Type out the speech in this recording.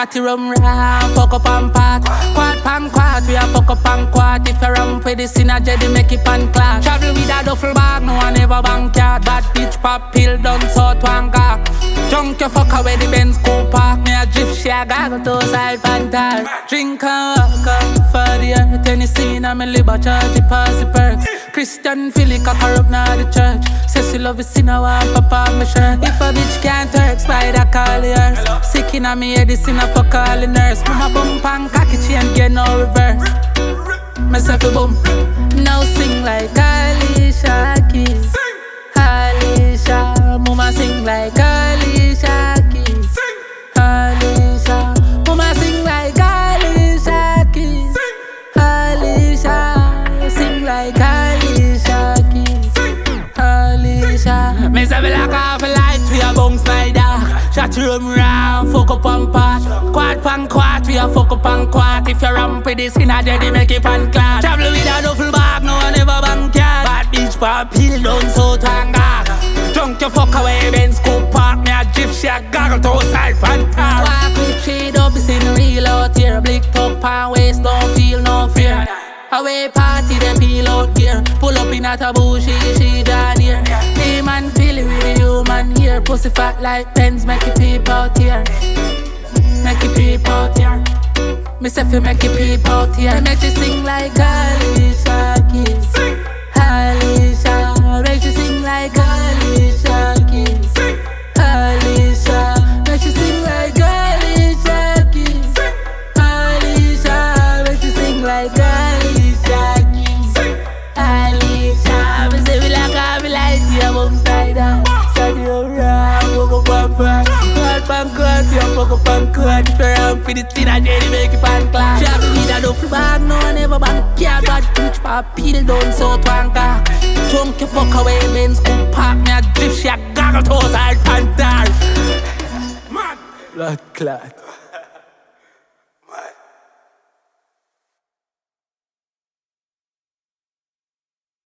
Shotty rum round, fuck up and part. Quad pan quad, we a fuck up and quad. If you ramp with this in a jetty, make it pan class. Travel with a duffel bag, no one ever bank yard. Bad bitch pop pill, done so twanga. Junk your fuck away the Benz go park. Me a drift, she a goggle to side fantasy. Drink and walk up for the earth. Tennessee and me live a charge, it pass the perks. Christian Philly cock her up now the church. Say she love it, see now I pop on my shirt. If a bitch can't work, spider call the earth. Sick in a me head, this in a fuck all the nurse. Mama bump and cocky, she ain't get no reverse. Myself a bump. Now sing like Alicia Keys. Alicia, mama sing like Alicia Keys. Alicia, mama sing like Alicia Keys. Alicia, sing like Alicia Keys. Alicia, me say me like half a light, we a bounce like that. Shot rum round, fuck up and part. Quad pan quad, we a fuck up and quad. If you ramp with this in a jetty, make it pan class. Travel with a duffel bag, no one ever bank yard. Bad bitch pop pill, done so twanga. Drunk you fuck away, Benz go park. Me a drift, she a goggle to side pan car. Walk with shade up, it's in real out here. Blick top and waist, don't feel no fear. Away party, them peel out gear. Pull up in a taboo, she down here. The man feel it with the human here. Pussy fat like pens, make it peep out here. Make it peep out here. Me say fi make it peep out here. Make you sing like Alicia Keys. Alicia, make you sing like Alicia Keys. Alicia, make you sing like Alicia Keys. Alicia, make you sing like Alicia Keys. Alicia, me say we like all me light here, boom side down. Stand you around, fuck up and pan. Quad pan quad, you fuck up and quad. If you ramp with the tin and jelly, make it pan class. Travel with a duffel bag, no one ever bank yard. Bad bitch pop pill, done so twanga. Drunk you fuck away, Benz go park. Me a drift, she a goggle to side pantal. Man, blood clot.